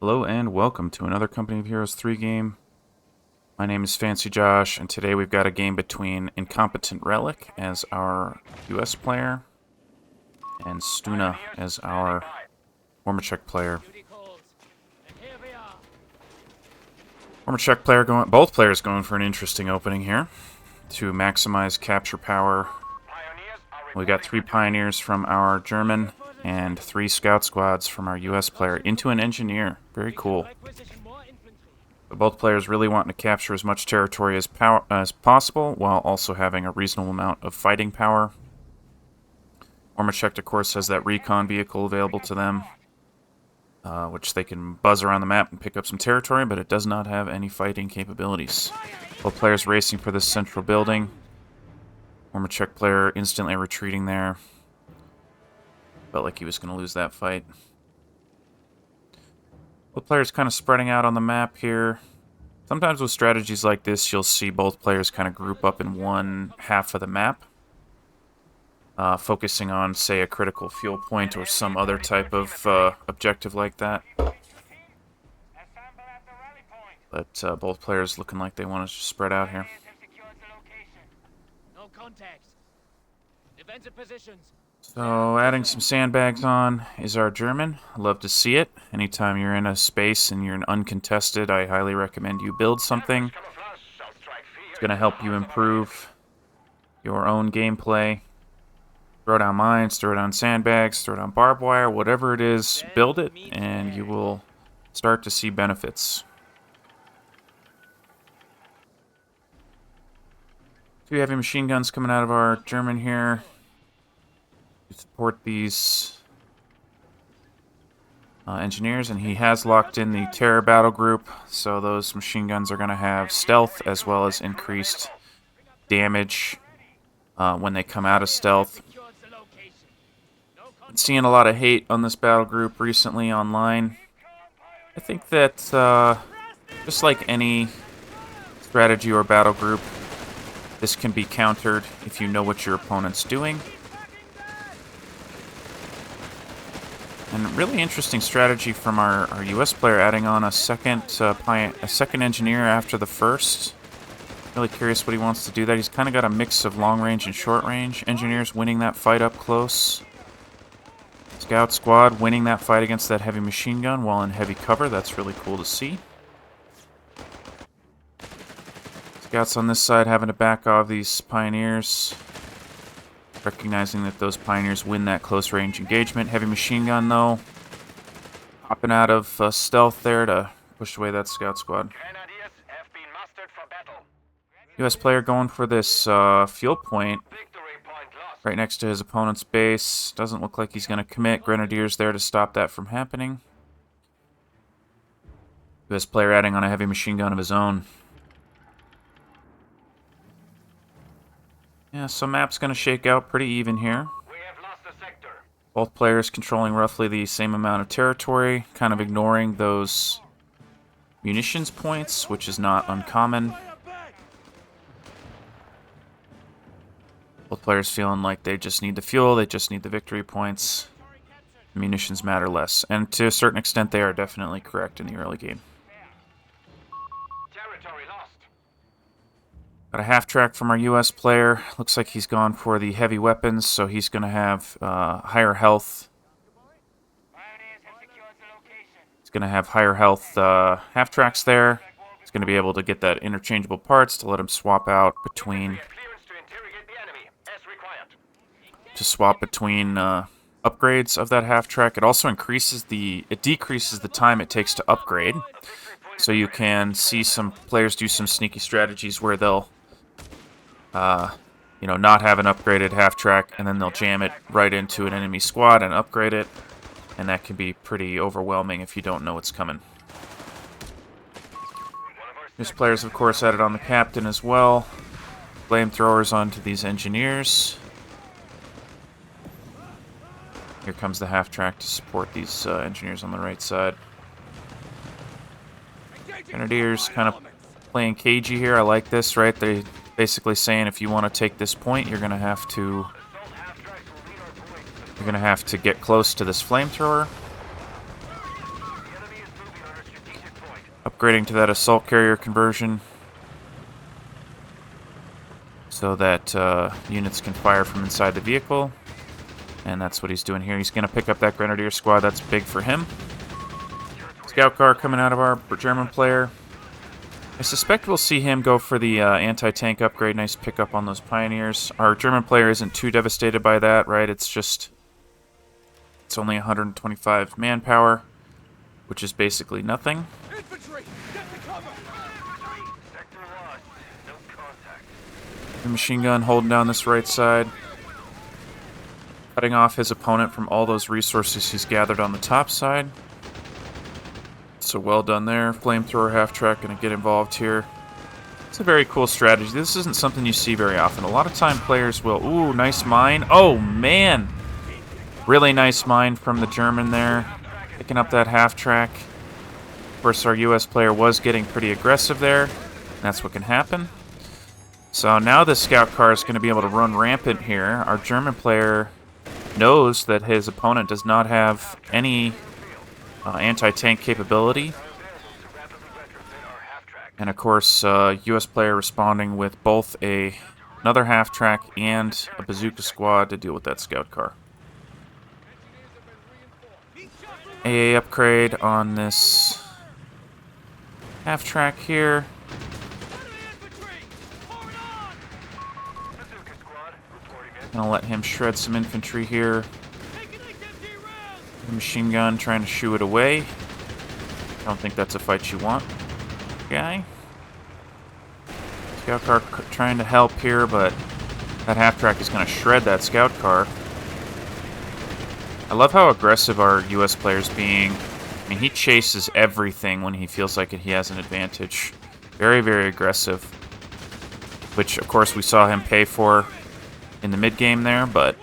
Hello and welcome to another Company of Heroes 3 game. My name is Fancy Josh, and today we've got a game between Incompetent Relic as our US player and Stana as our former Czech player. Former Czech player both players going for an interesting opening here to maximize capture power. We got 3 pioneers from our German and 3 scout squads from our US player into an engineer. Very cool. But both players really wanting to capture as much territory as possible while also having a reasonable amount of fighting power. Former Czech, of course, has that recon vehicle available to them, which they can buzz around the map and pick up some territory, but it does not have any fighting capabilities. Both players racing for this central building. Former Czech player instantly retreating there. Felt like he was going to lose that fight. Both players kind of spreading out on the map here. Sometimes with strategies like this, you'll see both players kind of group up in one half of the map, focusing on, say, a critical fuel point or some other type of objective like that. But both players looking like they want to spread out here. So, adding some sandbags on is our German. I love to see it. Anytime you're in a space and you're uncontested, I highly recommend you build something. It's going to help you improve your own gameplay. Throw down mines, throw down sandbags, throw down barbed wire, whatever it is, build it, and you will start to see benefits. 2 heavy machine guns coming out of our German here. Support these engineers, and he has locked in the terror battle group, so those machine guns are going to have stealth as well as increased damage when they come out of stealth. Been seeing a lot of hate on this battle group recently online. I think that just like any strategy or battle group, this can be countered if you know what your opponent's doing. And really interesting strategy from our US player, adding on a second engineer after the first. Really curious what he wants to do there. He's kind of got a mix of long range and short range. Engineers winning that fight up close. Scout squad winning that fight against that heavy machine gun while in heavy cover. That's really cool to see. Scouts on this side having to back off these pioneers. Recognizing that those pioneers win that close range engagement. Heavy machine gun, though, hopping out of stealth there to push away that scout squad. US player going for this fuel point right next to his opponent's base. Doesn't look like he's going to commit. Grenadiers there to stop that from happening. US player adding on a heavy machine gun of his own. Yeah, so map's going to shake out pretty even here. Both players controlling roughly the same amount of territory, kind of ignoring those munitions points, which is not uncommon. Both players feeling like they just need the fuel, they just need the victory points. Munitions matter less. And to a certain extent, they are definitely correct in the early game. Got a half track from our US player. Looks like he's gone for the heavy weapons, so he's going to have higher health. He's going to have higher health half tracks there. He's going to be able to get that interchangeable parts to let him swap out between upgrades of that half track. It also decreases the time it takes to upgrade. So you can see some players do some sneaky strategies where they'll not have an upgraded half track, and then they'll jam it right into an enemy squad and upgrade it, and that can be pretty overwhelming if you don't know what's coming. These players, of course, added on the captain as well. Flamethrowers onto these engineers. Here comes the half track to support these engineers on the right side. Grenadiers kind of playing cagey here. I like this, right? They basically saying if you want to take this point, you're gonna have to get close to this flamethrower. Upgrading to that assault carrier conversion so that units can fire from inside the vehicle. And that's what he's doing here. He's going to pick up that Grenadier squad. That's big for him. Scout car coming out of our German player. I suspect we'll see him go for the anti-tank upgrade. Nice pickup on those Pioneers. Our German player isn't too devastated by that, right? It's only 125 manpower, which is basically nothing. The machine gun holding down this right side, cutting off his opponent from all those resources he's gathered on the top side. So well done there. Flamethrower half-track going to get involved here. It's a very cool strategy. This isn't something you see very often. A lot of time players will... Ooh, nice mine. Oh, man! Really nice mine from the German there. Picking up that half-track. Of course, our US player was getting pretty aggressive there. That's what can happen. So now the scout car is going to be able to run rampant here. Our German player knows that his opponent does not have any anti-tank capability. And of course, US player responding with both another half-track and a bazooka squad to deal with that scout car. AA upgrade on this half-track here. Gonna let him shred some infantry here. Machine gun trying to shoo it away. I don't think that's a fight you want, guy. Scout car trying to help here, but that half-track is going to shred that scout car. I love how aggressive our US player's being. I mean, he chases everything when he feels like he has an advantage. Very, very aggressive. Which, of course, we saw him pay for in the mid-game there, but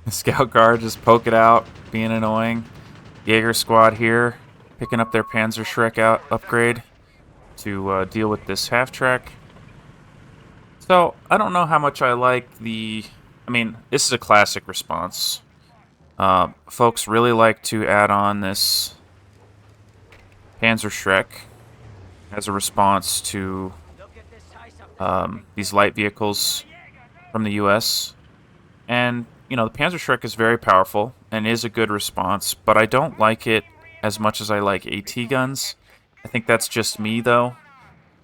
the scout car just poke it out, being annoying. Jaeger squad here, picking up their Panzerschreck upgrade to deal with this half-track. So, I don't know how much I like the... I mean, this is a classic response. Folks really like to add on this Panzerschreck as a response to these light vehicles from the US. And, you know, the Panzerschreck is very powerful and is a good response, but I don't like it as much as I like AT guns. I think that's just me, though.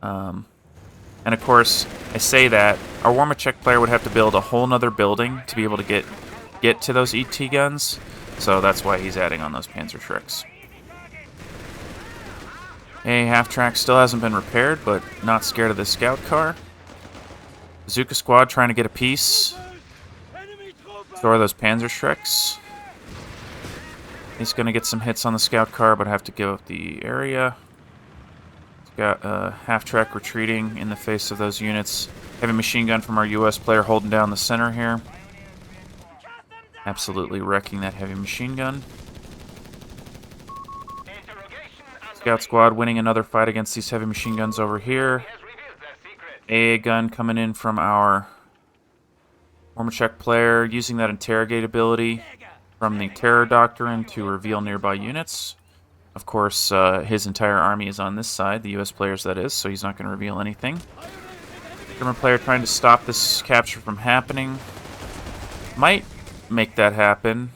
And of course, I say that, our Warmachek player would have to build a whole nother building to be able to get to those ET guns, so that's why he's adding on those Panzerschrecks. A half-track still hasn't been repaired, but not scared of the scout car. Bazooka squad trying to get a piece. Store those Panzerschrecks. He's going to get some hits on the scout car, but have to give up the area. He's got half-track retreating in the face of those units. Heavy machine gun from our US player holding down the center here. Absolutely wrecking that heavy machine gun. Scout squad winning another fight against these heavy machine guns over here. AA gun coming in from our Warmachek player, using that interrogate ability from the Terror Doctrine to reveal nearby units. Of course, his entire army is on this side, the US players that is, so he's not going to reveal anything. German player trying to stop this capture from happening. Might make that happen.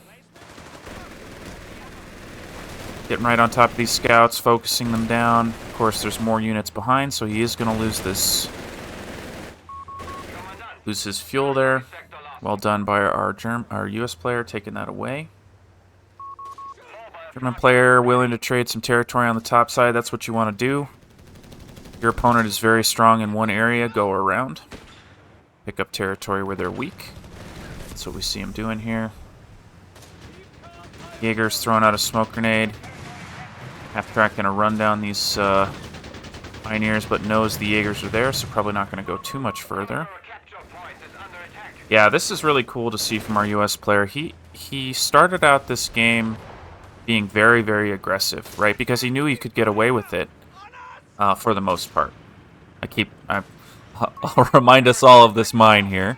Getting right on top of these scouts, focusing them down. Of course, there's more units behind, so he is going to lose this. Lose his fuel there. Well done by our US player, taking that away. German player willing to trade some territory on the top side. That's what you want to do. Your opponent is very strong in one area. Go around. Pick up territory where they're weak. That's what we see him doing here. Jaeger's throwing out a smoke grenade. Half-track going to run down these Pioneers, but knows the Jaegers are there, so probably not going to go too much further. Yeah, this is really cool to see from our US player. He started out this game being very, very aggressive, right? Because he knew he could get away with it for the most part. I'll remind us all of this mine here.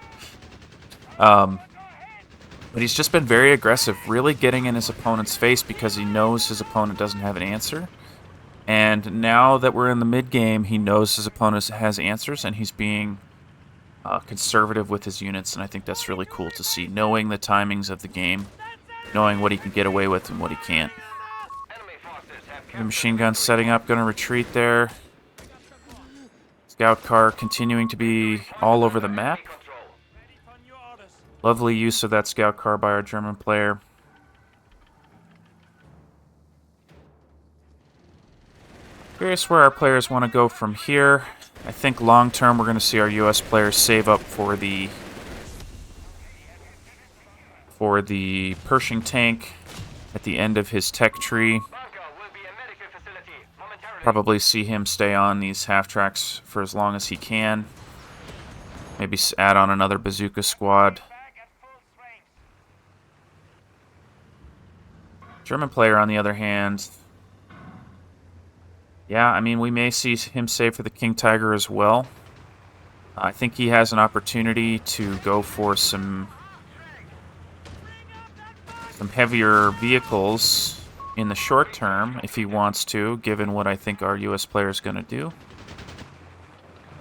But he's just been very aggressive, really getting in his opponent's face because he knows his opponent doesn't have an answer. And now that we're in the mid-game, he knows his opponent has answers, and he's being conservative with his units, and I think that's really cool to see, knowing the timings of the game, knowing what he can get away with and what he can't. The machine gun setting up, going to retreat there. Scout car continuing to be all over the map. Lovely use of that scout car by our German player. Curious where our players want to go from here. I think long term we're going to see our US players save up for the Pershing tank at the end of his tech tree. Probably see him stay on these half-tracks for as long as he can. Maybe add on another bazooka squad. German player, on the other hand, yeah, I mean, we may see him save for the King Tiger as well. I think he has an opportunity to go for some heavier vehicles in the short term, if he wants to, given what I think our US player is going to do.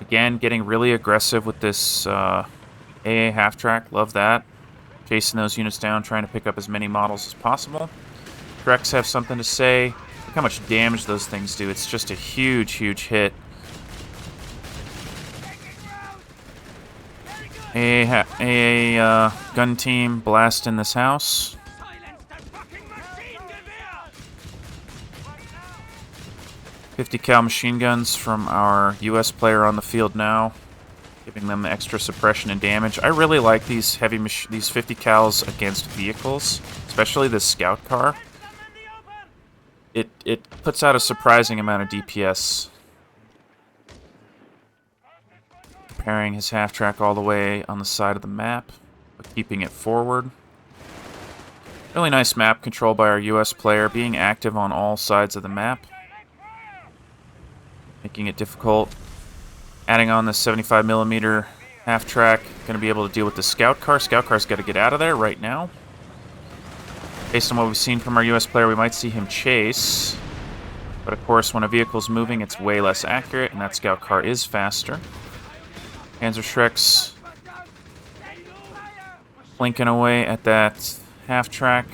Again, getting really aggressive with this AA half-track. Love that. Chasing those units down, trying to pick up as many models as possible. Drex have something to say. Look how much damage those things do. It's just a huge, huge hit. AA gun team blasting this house. .50 cal machine guns from our US player on the field now, giving them extra suppression and damage. I really like these these 50 cals against vehicles, especially this scout car. It puts out a surprising amount of DPS. Preparing his half-track all the way on the side of the map, but keeping it forward. Really nice map control by our US player, being active on all sides of the map. Making it difficult. Adding on the 75mm half-track, going to be able to deal with the scout car. Scout car's got to get out of there right now. Based on what we've seen from our US player, we might see him chase. But of course, when a vehicle's moving, it's way less accurate, and that scout car is faster. Panzerschrecks blinking away at that half-track.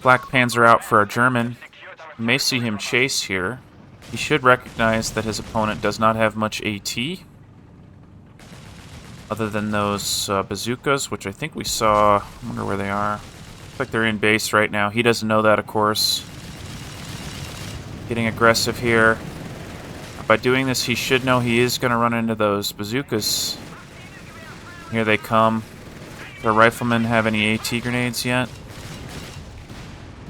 Black Panzer out for our German. We may see him chase here. He should recognize that his opponent does not have much AT, other than those bazookas, which I think we saw. I wonder where they are. Looks like they're in base right now. He doesn't know that, of course. Getting aggressive here. By doing this, he should know he is going to run into those bazookas. Here they come. Does our rifleman have any AT grenades yet?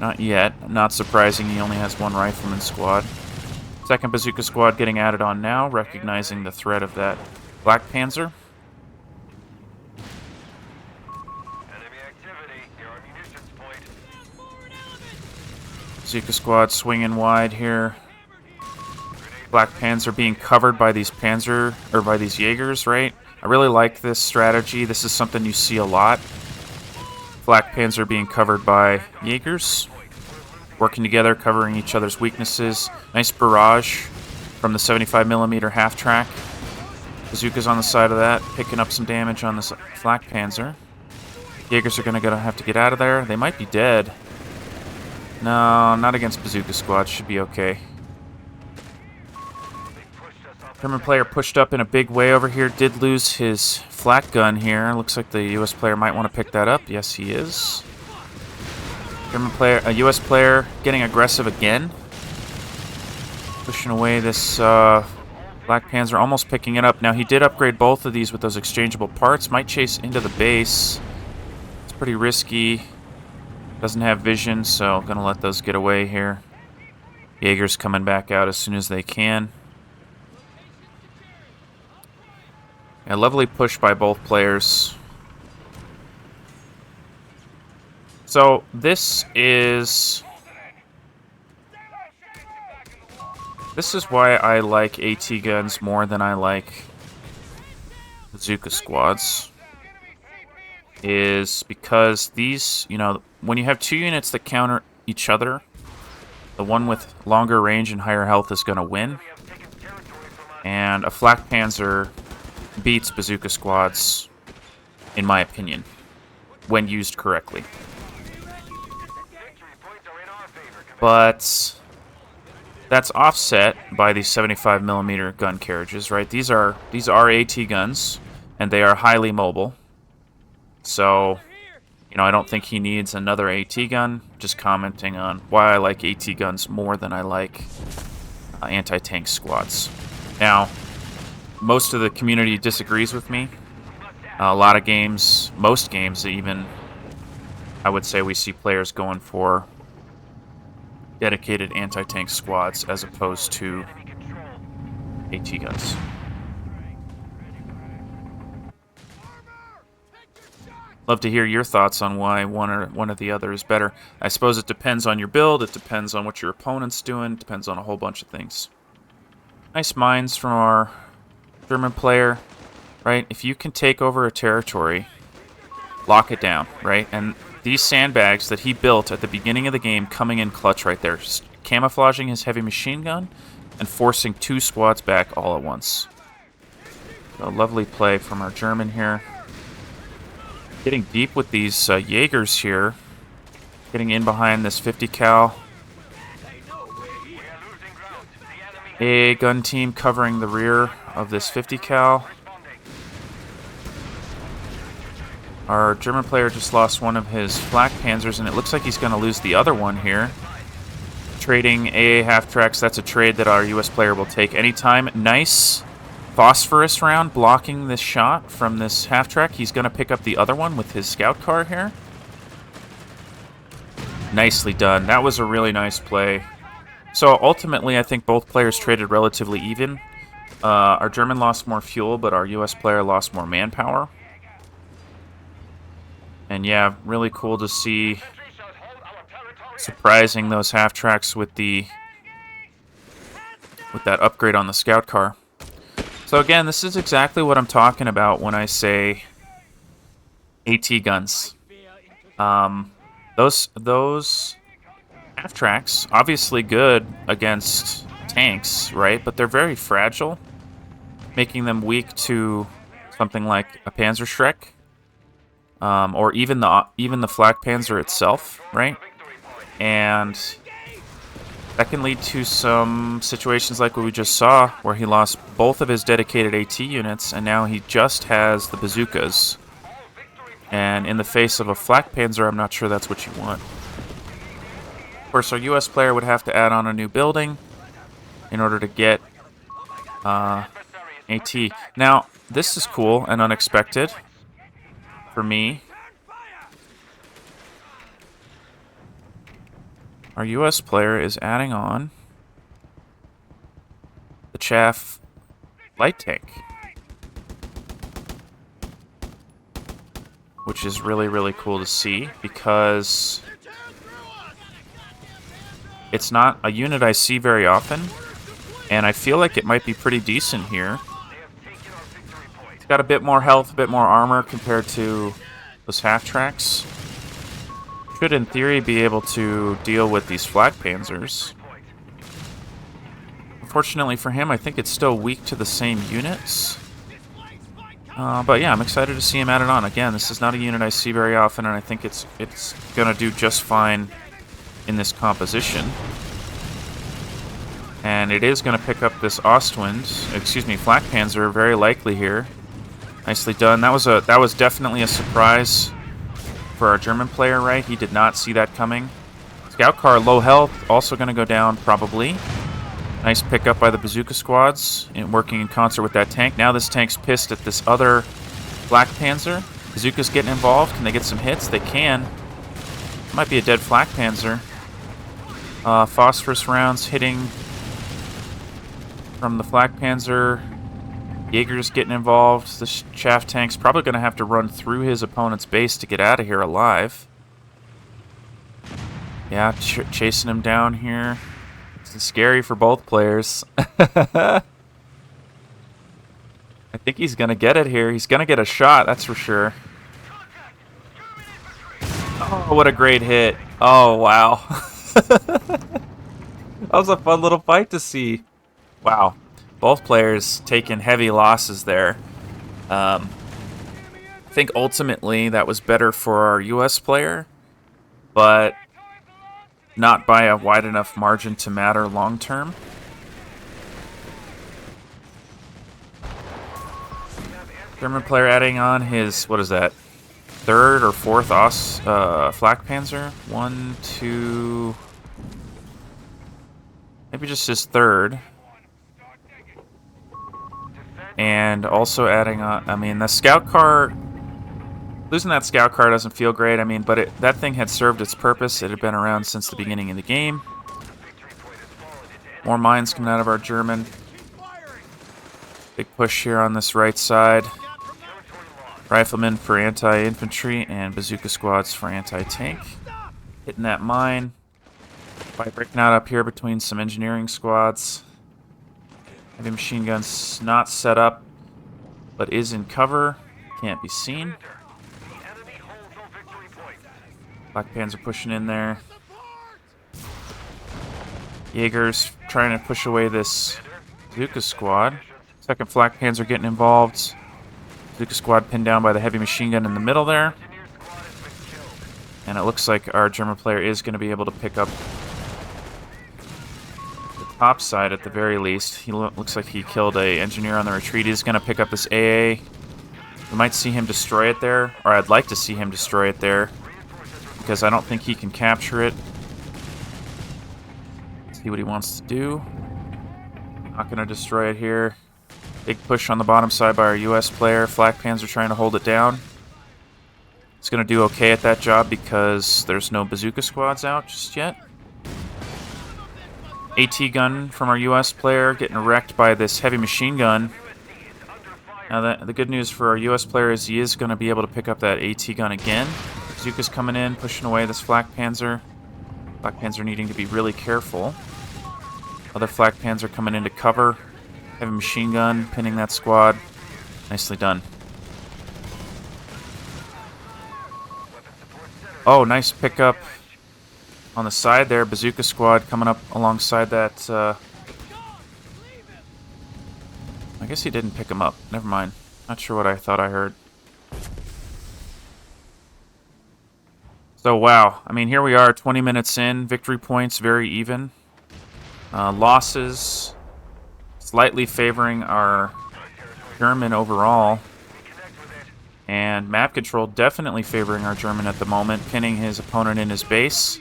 Not yet. Not surprising, he only has one rifleman squad. Second bazooka squad getting added on now, recognizing the threat of that Black Panzer. Bazooka squad swinging wide here. Black Panzer being covered by these by these Jaegers, right? I really like this strategy. This is something you see a lot. Black Panzer being covered by Jaegers. Working together, covering each other's weaknesses. Nice barrage from the 75mm half-track. Bazooka's on the side of that, picking up some damage on this Black Panzer. Jaegers are going to have to get out of there. They might be dead. No, not against Bazooka Squad. Should be okay. German player pushed up in a big way over here. Did lose his flak gun here. Looks like the US player might want to pick that up. Yes, he is. German player, a US player getting aggressive again. Pushing away this Black Panzer, almost picking it up. Now, he did upgrade both of these with those exchangeable parts. Might chase into the base. It's pretty risky. Doesn't have vision, so gonna let those get away here. Jaeger's coming back out as soon as they can. A lovely push by both players. So this is why I like AT guns more than I like bazooka squads. is because these, you know, when you have two units that counter each other, the one with longer range and higher health is going to win. And a flak panzer beats bazooka squads, in my opinion, when used correctly. But that's offset by these 75mm gun carriages, right? These are AT guns, and they are highly mobile. So, you know, I don't think he needs another AT gun. Just commenting on why I like AT guns more than I like anti-tank squads. Now, most of the community disagrees with me. A lot of games, most games even, I would say we see players going for dedicated anti-tank squads as opposed to AT guns. Love to hear your thoughts on why one or the other is better. I suppose it depends on your build, it depends on what your opponent's doing, it depends on a whole bunch of things. Nice mines from our German player, right? If you can take over a territory, lock it down, right? And these sandbags that he built at the beginning of the game coming in clutch right there, just camouflaging his heavy machine gun and forcing two squads back all at once. A lovely play from our German here. Getting deep with these Jaegers here. Getting in behind this 50 cal. A gun team covering the rear of this 50 cal. Our German player just lost one of his flak panzers, and it looks like he's going to lose the other one here. Trading AA half-tracks, that's a trade that our US player will take anytime. Nice phosphorus round blocking this shot from this half-track. He's going to pick up the other one with his scout car here. Nicely done. That was a really nice play. So ultimately, I think both players traded relatively even. Our German lost more fuel, but our US player lost more manpower. And yeah, really cool to see surprising those half-tracks with that upgrade on the scout car. So again, this is exactly what I'm talking about when I say AT guns. Those half-tracks, obviously good against tanks, right? But they're very fragile, making them weak to something like a Panzerschreck. Or even the flak panzer itself, right? And that can lead to some situations like what we just saw, where he lost both of his dedicated AT units, and now he just has the bazookas. And in the face of a flak panzer, I'm not sure that's what you want. Of course, our US player would have to add on a new building in order to get AT. Now, this is cool and unexpected for me. Our US player is adding on the chaff light tank, which is really, really cool to see because it's not a unit I see very often, and I feel like it might be pretty decent here. It's got a bit more health, a bit more armor compared to those half-tracks. Should, in theory, be able to deal with these flak panzers. Unfortunately for him, I think it's still weak to the same units. But yeah, I'm excited to see him added on. Again, this is not a unit I see very often, and I think it's going to do just fine in this composition. And it is going to pick up this Ostwind, flak panzer, very likely here. Nicely done. That was definitely a surprise for our German player, right? He did not see that coming. Scout car, low health, also going to go down probably. Nice pickup by the bazooka squads, working in concert with that tank. Now this tank's pissed at this other flak panzer. Bazooka's getting involved. Can they get some hits? They can. Might be a dead flak panzer. Phosphorus rounds hitting from the flak panzer. Jaeger's getting involved. This chaff tank's probably going to have to run through his opponent's base to get out of here alive. Yeah, chasing him down here. It's scary for both players. I think he's going to get it here. He's going to get a shot, that's for sure. Oh, what a great hit. Oh, wow. That was a fun little fight to see. Wow. Both players taking heavy losses there. I think ultimately that was better for our US player, but not by a wide enough margin to matter long term. German player adding on his, what is that, third or fourth flak panzer? One, two, maybe just his third. And also adding on, I mean, the scout car, losing that scout car doesn't feel great. I mean, but that thing had served its purpose. It had been around since the beginning of the game. More mines coming out of our German. Big push here on this right side. Riflemen for anti-infantry and bazooka squads for anti-tank. Hitting that mine. By breaking out up here between some engineering squads. Heavy machine guns not set up, but is in cover. Can't be seen. Black Panzer pushing in there. Jaegers trying to push away this bazooka squad. Second Flak Panzer getting involved. Bazooka squad pinned down by the heavy machine gun in the middle there. And it looks like our German player is going to be able to pick up top side at the very least. He looks like he killed a engineer on the retreat. He's going to pick up this AA. We might see him destroy it there, or I'd like to see him destroy it there, because I don't think he can capture it. Let's see what he wants to do. Not going to destroy it here. Big push on the bottom side by our US player. Flak Panzer trying to hold it down. He's going to do okay at that job because there's no bazooka squads out just yet. AT gun from our US player getting wrecked by this heavy machine gun. Now the good news for our US player is he is going to be able to pick up that AT gun again. Bazooka's coming in, pushing away this Flak Panzer. Flak Panzer needing to be really careful. Other Flak Panzer coming into cover. Heavy machine gun pinning that squad. Nicely done. Oh, nice pickup on the side there. Bazooka squad coming up alongside that. I guess he didn't pick him up. Never mind. Not sure what I thought I heard. So, wow. I mean, here we are, 20 minutes in. Victory points very even. Losses slightly favoring our German overall. And map control definitely favoring our German at the moment, pinning his opponent in his base,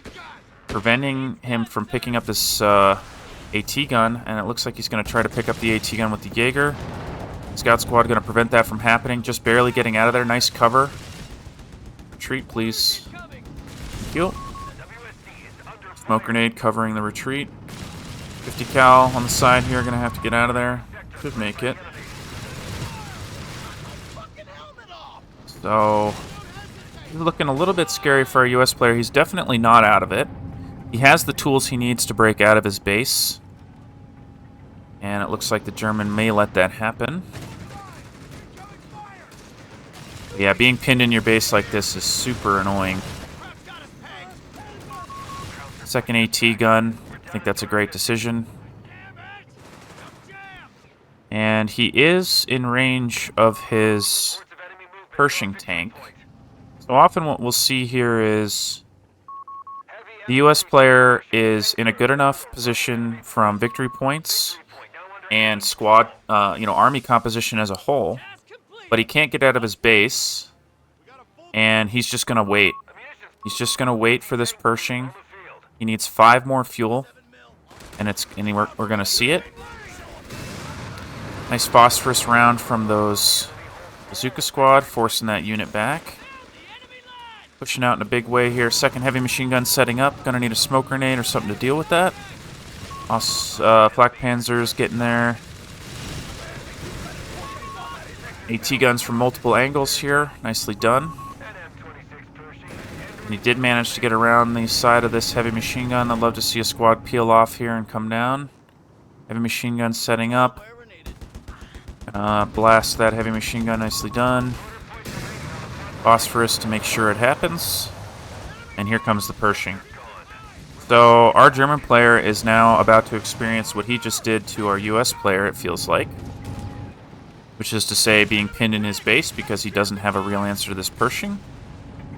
preventing him from picking up this AT gun, and it looks like he's going to try to pick up the AT gun with the Jaeger. Scout squad going to prevent that from happening, just barely getting out of there. Nice cover. Retreat, please. Thank you. Smoke grenade covering the retreat. 50 cal on the side here, going to have to get out of there. Should make it. So, he's looking a little bit scary for our US player. He's definitely not out of it. He has the tools he needs to break out of his base. And it looks like the German may let that happen. Yeah, being pinned in your base like this is super annoying. Second AT gun. I think that's a great decision. And he is in range of his Pershing tank. So often what we'll see here is the US player is in a good enough position from victory points and squad, army composition as a whole, but he can't get out of his base, and he's just going to wait. He's just going to wait for this Pershing. He needs 5 more fuel, and we're going to see it. Nice phosphorus round from those Bazooka squad, forcing that unit back. Pushing out in a big way here. Second heavy machine gun setting up. Gonna need a smoke grenade or something to deal with that. Flak Panzer's getting there. AT guns from multiple angles here. Nicely done. And he did manage to get around the side of this heavy machine gun. I'd love to see a squad peel off here and come down. Heavy machine gun setting up. Blast that heavy machine gun, nicely done. Phosphorus to make sure it happens. And here comes the Pershing. So our German player is now about to experience what he just did to our US player, it feels like. Which is to say, being pinned in his base because he doesn't have a real answer to this Pershing.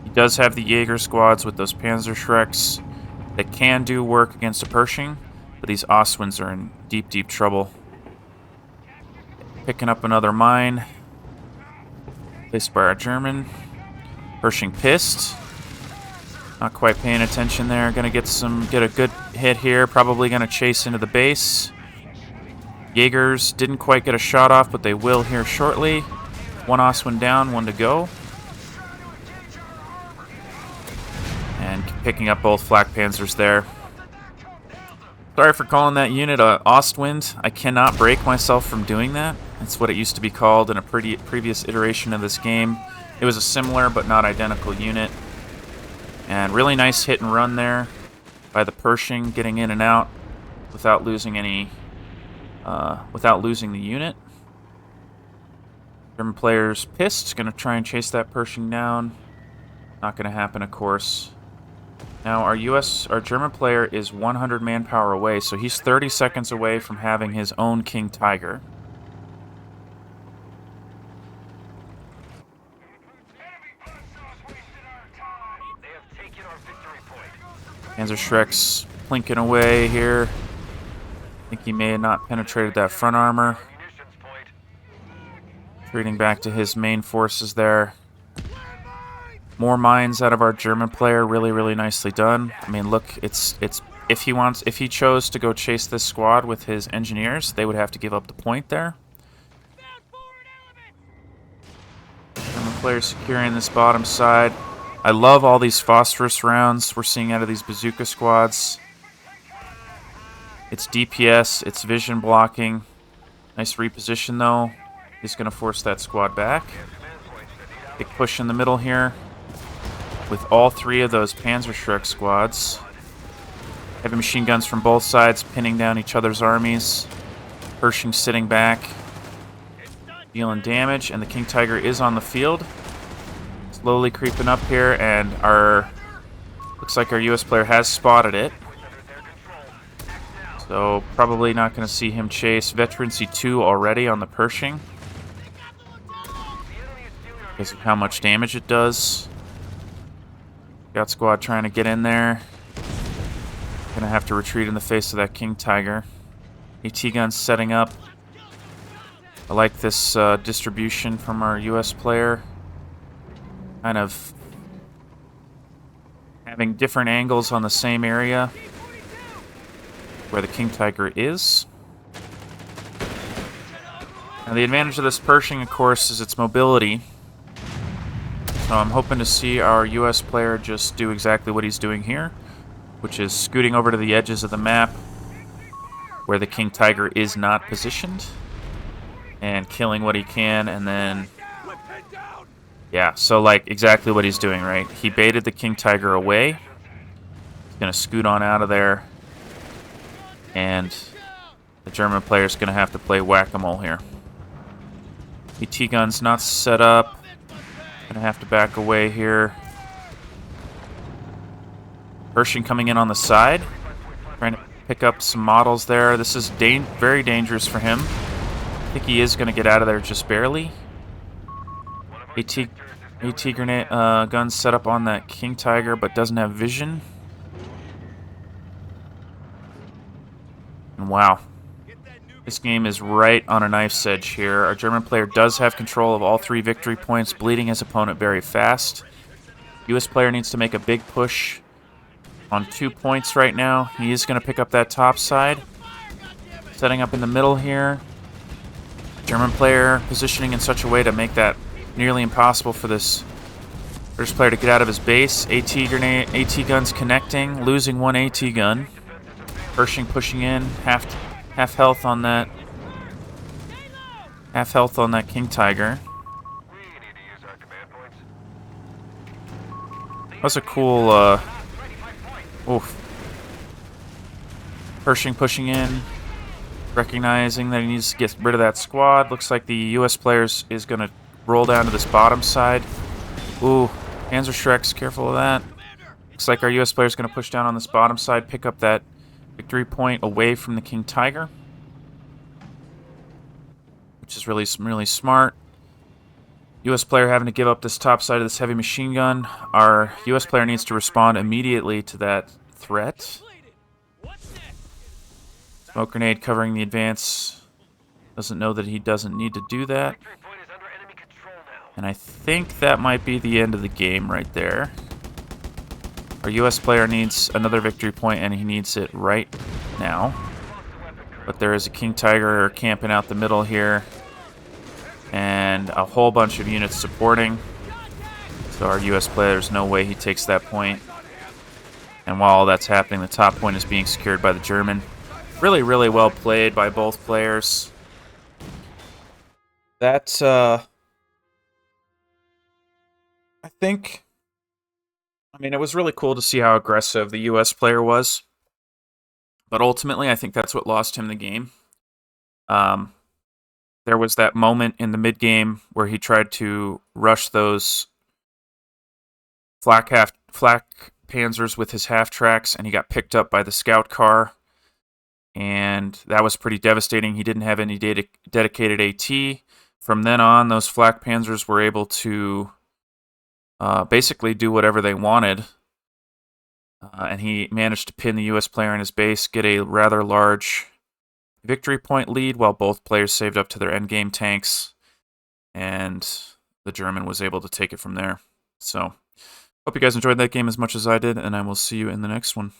He does have the Jaeger squads with those Panzerschrecks that can do work against a Pershing, but these Ostwinds are in deep, deep trouble. Picking up another mine. Placed by our German. Pershing pissed. Not quite paying attention there. Gonna get a good hit here. Probably gonna chase into the base. Jaegers didn't quite get a shot off, but they will here shortly. One Ostwind down, one to go. And picking up both Flak Panzers there. Sorry for calling that unit a Ostwind. I cannot break myself from doing that. That's what it used to be called in a previous iteration of this game. It was a similar but not identical unit. And really nice hit and run there by the Pershing, getting in and out without losing any, without losing the unit. German player's pissed, gonna try and chase that Pershing down. Not gonna happen, of course. Now our German player is 100 manpower away, so he's 30 seconds away from having his own King Tiger. Panzerschreck's plinking away here. I think he may have not penetrated that front armor. Retreating back to his main forces there. More mines out of our German player. Really, really nicely done. I mean, look, it's if he chose to go chase this squad with his engineers, they would have to give up the point there. German player securing this bottom side. I love all these phosphorus rounds we're seeing out of these bazooka squads. It's DPS, it's vision blocking. Nice reposition though. He's going to force that squad back. Big push in the middle here with all three of those Panzerschreck squads. Heavy machine guns from both sides pinning down each other's armies. Pershing sitting back, dealing damage, and the King Tiger is on the field. Slowly creeping up here, and looks like our US player has spotted it. So probably not going to see him chase. Veterancy 2 already on the Pershing because of how much damage it does. Scout squad trying to get in there. Gonna have to retreat in the face of that King Tiger. AT guns setting up. I like this distribution from our US player. Kind of having different angles on the same area where the King Tiger is. Now the advantage of this Pershing, of course, is its mobility. So I'm hoping to see our US player just do exactly what he's doing here, which is scooting over to the edges of the map where the King Tiger is not positioned and killing what he can, and then yeah, so like exactly what he's doing, right? He baited the King Tiger away. He's going to scoot on out of there. And the German player's going to have to play whack-a-mole here. AT gun's not set up. Going to have to back away here. Pershing coming in on the side. Trying to pick up some models there. This is very dangerous for him. I think he is going to get out of there just barely. AT grenade gun set up on that King Tiger, but doesn't have vision. And wow, this game is right on a knife's edge here. Our German player does have control of all 3 victory points, bleeding his opponent very fast. US player needs to make a big push on 2 points right now. He is going to pick up that top side. Setting up in the middle here. German player positioning in such a way to make that nearly impossible for this British player to get out of his base. AT guns connecting, losing one AT gun. Pershing pushing in, half health on that. Half health on that King Tiger. That was a cool. Oof. Pershing pushing in, recognizing that he needs to get rid of that squad. Looks like the US players is going to roll down to this bottom side. Ooh, Panzerschrecks, careful of that. Looks like our U.S. player is going to push down on this bottom side, pick up that victory point away from the King Tiger, which is really smart. U.S. player having to give up this top side of this heavy machine gun. Our U.S. player needs to respond immediately to that threat. Smoke grenade covering the advance. Doesn't know that he doesn't need to do that. And I think that might be the end of the game right there. Our U.S. player needs another victory point, and he needs it right now. But there is a King Tiger camping out the middle here, and a whole bunch of units supporting. So our U.S. player, there's no way he takes that point. And while all that's happening, the top point is being secured by the German. Really, really well played by both players. That, I think... I mean, it was really cool to see how aggressive the U.S. player was. But ultimately, I think that's what lost him the game. There was that moment in the mid-game where he tried to rush those flak panzers with his half-tracks, and he got picked up by the scout car. And that was pretty devastating. He didn't have any dedicated AT. From then on, those flak panzers were able to basically do whatever they wanted. And he managed to pin the U.S. player in his base, get a rather large victory point lead while both players saved up to their endgame tanks. And the German was able to take it from there. So, hope you guys enjoyed that game as much as I did, and I will see you in the next one.